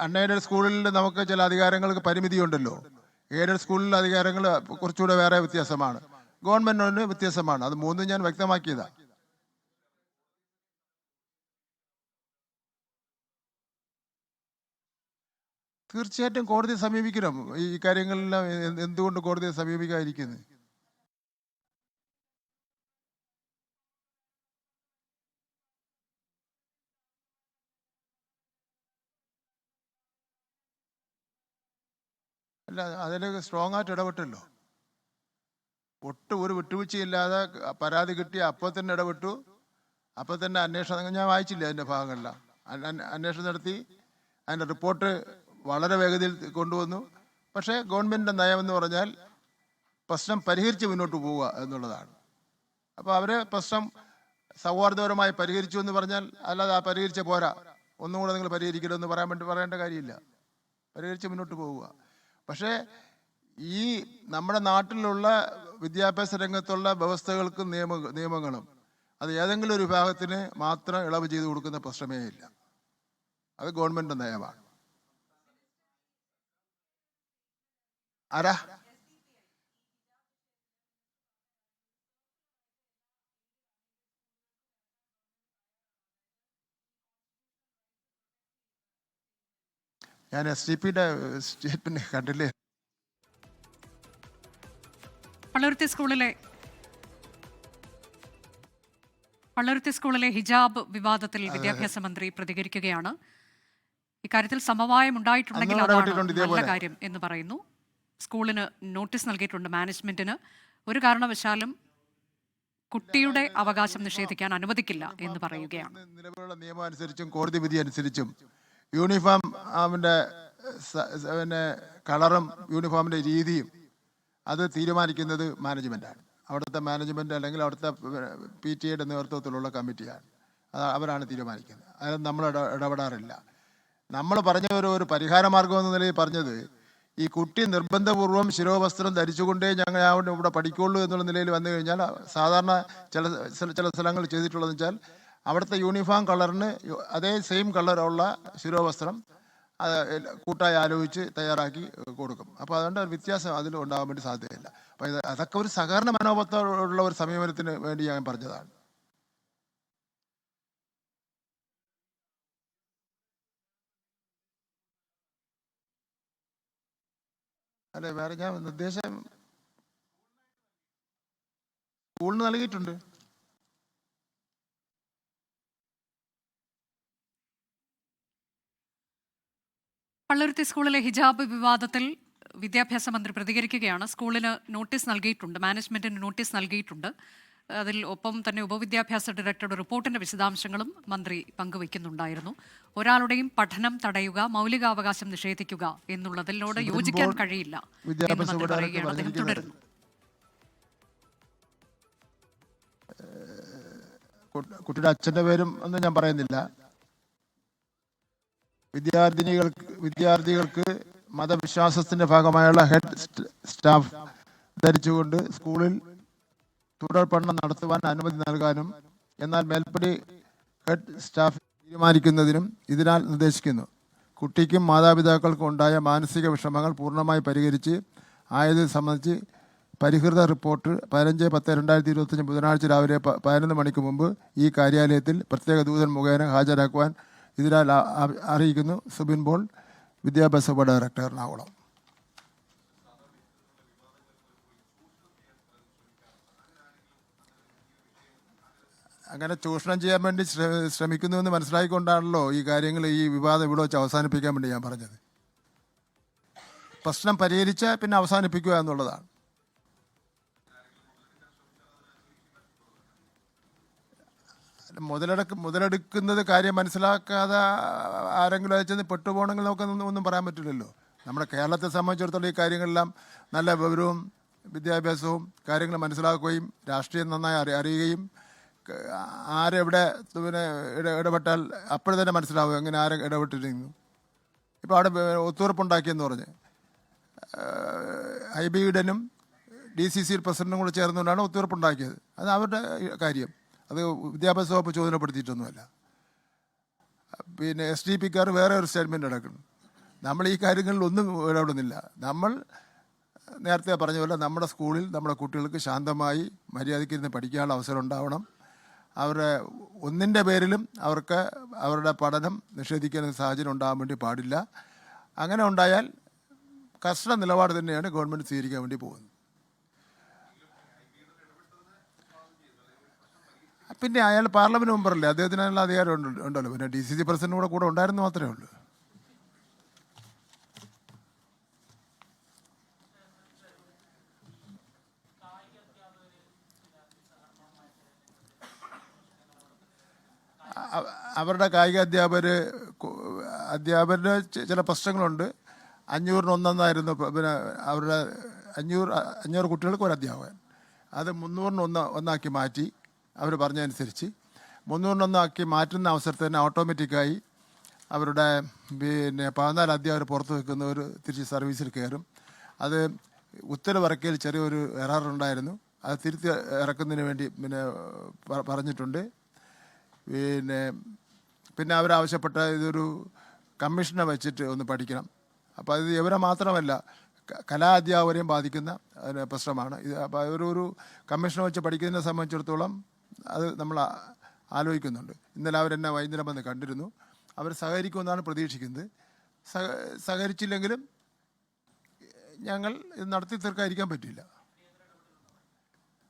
Unaided സ്കൂളിൽ നമുക്ക് ചില അധികാരങ്ങൾക്ക് പരിമിതിയുണ്ടല്ലോ. എയ്ഡഡ് സ്കൂളിലെ അധികാരങ്ങൾ കുറച്ചുകൂടെ വേറെ വ്യത്യാസമാണ്, ഗവൺമെന്റിന് വ്യത്യാസമാണ്. അത് മൂന്നും ഞാൻ വ്യക്തമാക്കിയതാണ്. തീർച്ചയായിട്ടും കോടതിയെ സമീപിക്കണം. ഈ കാര്യങ്ങളെല്ലാം എന്തുകൊണ്ട് കോടതിയെ സമീപിക്കാതിരിക്കുന്നത്? അല്ല, അതിൽ സ്ട്രോങ് ആയിട്ട് ഇടപെട്ടല്ലോ. ഒരു വിട്ടുവീഴ്ചയില്ലാതെ പരാതി കിട്ടിയ അപ്പോൾ തന്നെ ഇടപെട്ടു. അപ്പോൾ തന്നെ അന്വേഷണം, ഞാൻ വായിച്ചില്ല അതിൻ്റെ ഭാഗങ്ങളെല്ലാം, അന്വേഷണം നടത്തി അതിൻ്റെ റിപ്പോർട്ട് വളരെ വേഗതയിൽ കൊണ്ടുവന്നു. പക്ഷേ ഗവൺമെൻറ്റിൻ്റെ നയമെന്ന് പറഞ്ഞാൽ പ്രശ്നം പരിഹരിച്ച് മുന്നോട്ട് പോവുക എന്നുള്ളതാണ്. അപ്പോൾ അവർ പ്രശ്നം സൗഹാർദ്ദപരമായി പരിഹരിച്ചു എന്ന് പറഞ്ഞാൽ, അല്ലാതെ ആ പരിഹരിച്ച പോരാ, ഒന്നും കൂടെ നിങ്ങൾ പരിഹരിക്കണമെന്ന് പറയേണ്ട കാര്യമില്ല. പരിഹരിച്ച് മുന്നോട്ട് പോവുക. പക്ഷേ ഈ നമ്മുടെ നാട്ടിലുള്ള വിദ്യാഭ്യാസ രംഗത്തുള്ള വ്യവസ്ഥകൾക്കും നിയമങ്ങളും അത് ഏതെങ്കിലും ഒരു വിഭാഗത്തിന് മാത്രം ഇളവ് ചെയ്ത് കൊടുക്കുന്ന പ്രശ്നമേ ഇല്ല. അത് ഗവൺമെന്റ് നയമാണ്. ആരാ? ഞാൻ SDP-യുടെ സ്റ്റേറ്റ്മെന്റ് കണ്ടില്ലേ? പള്ളുരുത്തി സ്കൂളിലെ ഹിജാബ് വിവാദത്തിൽ വിദ്യാഭ്യാസ മന്ത്രി പ്രതികരിക്കുകയാണ്. ഇക്കാര്യത്തിൽ സമവായം ഉണ്ടായിട്ടുണ്ടെങ്കിൽ അതാണ് നല്ല കാര്യം എന്ന് പറയുന്നു. സ്കൂളിന് നോട്ടീസ് നൽകിയിട്ടുണ്ട്, മാനേജ്മെന്റിന്. ഒരു കാരണവശാലും കുട്ടിയുടെ അവകാശം നിഷേധിക്കാൻ അനുവദിക്കില്ല എന്ന് പറയുകയാണ്. നിലവിലുള്ള നിയമം അനുസരിച്ചും കോടതി വിധി അനുസരിച്ചും യൂണിഫോം പിന്നെ കളറും യൂണിഫോമിന്റെ രീതിയും അത് തീരുമാനിക്കുന്നത് മാനേജ്മെന്റാണ്. അവിടുത്തെ മാനേജ്മെന്റ് അല്ലെങ്കിൽ അവിടുത്തെ PTA-യുടെ നേതൃത്വത്തിലുള്ള കമ്മിറ്റിയാണ്. അവരാണ് തീരുമാനിക്കുന്നത്. അതിൽ നമ്മൾ ഇടപെടാറില്ല. നമ്മൾ പറഞ്ഞ ഒരു പരിഹാര മാർഗം എന്ന നിലയിൽ പറഞ്ഞത്, ഈ കുട്ടി നിർബന്ധപൂർവ്വം ശിരോവസ്ത്രം ധരിച്ചുകൊണ്ടേ ഞങ്ങൾ ഇവിടെ പഠിക്കുള്ളൂ എന്നുള്ള നിലയിൽ വന്നു കഴിഞ്ഞാൽ, സാധാരണ ചില സ്ഥലങ്ങൾ ചെയ്തിട്ടുള്ളതെന്ന് വെച്ചാൽ അവിടുത്തെ യൂണിഫോം കളറിന് അതേ സെയിം കളറുള്ള ശിരോവസ്ത്രം കൂട്ടായി ആലോചിച്ച് തയ്യാറാക്കി കൊടുക്കും. അപ്പോൾ അതുകൊണ്ട് വ്യത്യാസം അതിൽ ഉണ്ടാകാൻ വേണ്ടി സാധ്യതയില്ല. അപ്പോൾ അതൊക്കെ ഒരു സഹകരണ മനോഭാവത്തോടുള്ള ഒരു സമീപനത്തിന് വേണ്ടി ഞാൻ പറഞ്ഞതാണ്. അല്ലെ, വേറെ ഞാൻ നിർദ്ദേശം സ്കൂളിന് നൽകിയിട്ടുണ്ട്. പള്ളുരുത്തി സ്കൂളിലെ ഹിജാബ് വിവാദത്തിൽ വിദ്യാഭ്യാസ മന്ത്രി പ്രതികരിക്കുകയാണ്. സ്കൂളിന് നോട്ടീസ് നൽകിയിട്ടുണ്ട്, മാനേജ്മെന്റിന് നോട്ടീസ് നൽകിയിട്ടുണ്ട്. അതിൽ ഒപ്പം തന്നെ ഉപവിദ്യാഭ്യാസ ഡയറക്ടറുടെ റിപ്പോർട്ടിന്റെ വിശദാംശങ്ങളും മന്ത്രി പങ്കുവയ്ക്കുന്നുണ്ടായിരുന്നു. ഒരാളുടെയും പഠനം തടയുക, മൗലികാവകാശം നിഷേധിക്കുക എന്നുള്ളതിനോട് യോജിക്കാൻ കഴിയില്ല എന്ന് മന്ത്രി പറയുകയാണ്. അദ്ദേഹം തുടരുന്നു. കുട്ടിയുടെ അച്ഛൻ്റെ പേരും ഒന്നും ഞാൻ പറയുന്നില്ല. വിദ്യാർത്ഥികൾക്ക് മതവിശ്വാസത്തിന്റെ ഭാഗമായുള്ള ഹെഡ് സ്റ്റാഫ് ധരിച്ചുകൊണ്ട് സ്കൂളിൽ തുടർ പഠനം നടത്തുവാൻ അനുമതി നൽകാനും എന്നാൽ മേൽപ്പടി ഹെഡ് സ്റ്റാഫ് തീരുമാനിക്കുന്നതിനും ഇതിനാൽ നിർദ്ദേശിക്കുന്നു. കുട്ടിക്കും മാതാപിതാക്കൾക്കും ഉണ്ടായ മാനസിക വിഷമങ്ങൾ പൂർണ്ണമായി പരിഹരിച്ച് ആയത് സംബന്ധിച്ച് പരിഹൃത റിപ്പോർട്ട് 15/10/2025 ബുധനാഴ്ച രാവിലെ 11 മണിക്ക് മുമ്പ് ഈ കാര്യാലയത്തിൽ പ്രത്യേക ദൂതൻ മുഖേന ഹാജരാക്കുവാൻ ഇതിനാൽ അറിയിക്കുന്നു. സുബിൻ പോൾ, വിദ്യാഭ്യാസ ഉപ ഡയറക്ടർ, എറണാകുളം. അങ്ങനെ ചൂഷണം ചെയ്യാൻ വേണ്ടി ശ്രമിക്കുന്നുവെന്ന് മനസ്സിലാക്കിക്കൊണ്ടാണല്ലോ ഈ കാര്യങ്ങൾ, ഈ വിവാദം ഇവിടെ വെച്ച് അവസാനിപ്പിക്കാൻ വേണ്ടി ഞാൻ പറഞ്ഞത്. പ്രശ്നം പരിഹരിച്ചാൽ പിന്നെ അവസാനിപ്പിക്കുക എന്നുള്ളതാണ്. മുതലെടുക്കുന്നത് കാര്യം മനസ്സിലാക്കാതെ ആരെങ്കിലും അയച്ചെന്ന് പെട്ടുപോകണമെങ്കിൽ നമുക്കൊന്നും പറയാൻ പറ്റില്ലല്ലോ. നമ്മുടെ കേരളത്തെ സംബന്ധിച്ചിടത്തോളം ഈ കാര്യങ്ങളെല്ലാം നല്ല വിവരവും വിദ്യാഭ്യാസവും കാര്യങ്ങൾ മനസ്സിലാക്കുകയും രാഷ്ട്രീയം നന്നായി അറിയുകയും ആരെവിടെ പിന്നെ ഇടപെട്ടാൽ അപ്പോഴും തന്നെ മനസ്സിലാവും എങ്ങനെ ആരെ ഇടപെട്ടിരിക്കുന്നു. ഇപ്പോൾ അവിടെ ഒത്തുറപ്പുണ്ടാക്കിയെന്ന് പറഞ്ഞ് IB-യുടെനും DCC പ്രസിഡന്റും കൂടെ ചേർന്നുകൊണ്ടാണ് ഒത്തുറപ്പുണ്ടാക്കിയത്. അത് അവരുടെ കാര്യം, അത് വിദ്യാഭ്യാസ വകുപ്പ് ചോദനപ്പെടുത്തിയിട്ടൊന്നുമല്ല. പിന്നെ SDP വേറെ ഒരു സ്റ്റേറ്റ്മെൻറ്റ് എടുക്കണം. നമ്മൾ ഈ കാര്യങ്ങളിൽ ഒന്നും ഇടപെടുന്നില്ല. നമ്മൾ നേരത്തെ പറഞ്ഞ പോലെ നമ്മുടെ സ്കൂളിൽ നമ്മുടെ കുട്ടികൾക്ക് ശാന്തമായി മര്യാദയ്ക്ക് ഇരുന്ന് പഠിക്കാനുള്ള അവസരം ഉണ്ടാവണം. അവരുടെ ഒന്നിൻ്റെ പേരിലും അവർക്ക് അവരുടെ പഠനം നിഷേധിക്കുന്ന സാഹചര്യം ഉണ്ടാകാൻ വേണ്ടി പാടില്ല. അങ്ങനെ ഉണ്ടായാൽ കർശന നിലപാട് തന്നെയാണ് ഗവൺമെൻറ് സ്വീകരിക്കാൻ വേണ്ടി പോകുന്നത്. പിന്നെ അയാൾ പാർലമെൻറ്റ് മെമ്പറല്ലേ, അദ്ദേഹത്തിന് അതിനുള്ള അധികാരം ഉണ്ടല്ലോ. പിന്നെ DCC പ്രസിഡന്റ് കൂടെ ഉണ്ടായിരുന്നു മാത്രമേ ഉള്ളൂ. അവരുടെ കായിക അധ്യാപകരുടെ ചില പ്രശ്നങ്ങളുണ്ട്. 500-1 പിന്നെ അവരുടെ 500 കുട്ടികൾക്ക് ഒരു അധ്യാപകൻ, അത് 300-1 മാറ്റി. അവർ പറഞ്ഞതനുസരിച്ച് 301 മാറ്റുന്ന അവസരത്തിൽ തന്നെ ഓട്ടോമാറ്റിക്കായി അവരുടെ പിന്നെ 14 അധ്യാപകർ പുറത്ത് വെക്കുന്നവർ തിരിച്ച് സർവീസിൽ കയറും. അത് ഉത്തരവിറക്കിയതിൽ ചെറിയൊരു എറർ ഉണ്ടായിരുന്നു, അത് തിരുത്തി ഇറക്കുന്നതിന് വേണ്ടി പിന്നെ പറഞ്ഞിട്ടുണ്ട്. പിന്നെ അവരാവശ്യപ്പെട്ട ഇതൊരു കമ്മീഷനെ വെച്ചിട്ട് ഒന്ന് പഠിക്കണം. അപ്പോൾ ഇത് ഇവരെ മാത്രമല്ല കലാ അധ്യാപകരെയും ബാധിക്കുന്ന പ്രശ്നമാണ് ഇത്. അപ്പോൾ ഒരു കമ്മീഷനെ വെച്ച് പഠിക്കുന്നതിനെ സംബന്ധിച്ചിടത്തോളം അത് നമ്മൾ ആലോചിക്കുന്നുണ്ട്. ഇന്നലെ അവരെന്നെ വൈകുന്നേരം വന്ന് കണ്ടിരുന്നു. അവർ സഹകരിക്കുമെന്നാണ് പ്രതീക്ഷിക്കുന്നത്. സഹകരിച്ചില്ലെങ്കിലും ഞങ്ങൾ ഇത് നടത്തി തീർക്കാതിരിക്കാൻ പറ്റില്ല.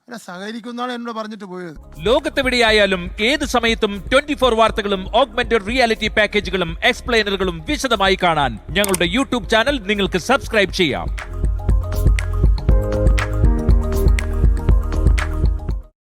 സഹകരിക്കുന്നാണ് എന്നോട് പറഞ്ഞിട്ട് പോയത്. ലോകത്തെവിടെയായാലും ഏത് സമയത്തും 24 വാർത്തകളും ഓഗ്മെന്റഡ് റിയാലിറ്റി പാക്കേജുകളും എക്സ്പ്ലെയിനറുകളും വിശദമായി കാണാൻ ഞങ്ങളുടെ യൂട്യൂബ് ചാനൽ നിങ്ങൾക്ക് സബ്സ്ക്രൈബ് ചെയ്യാം.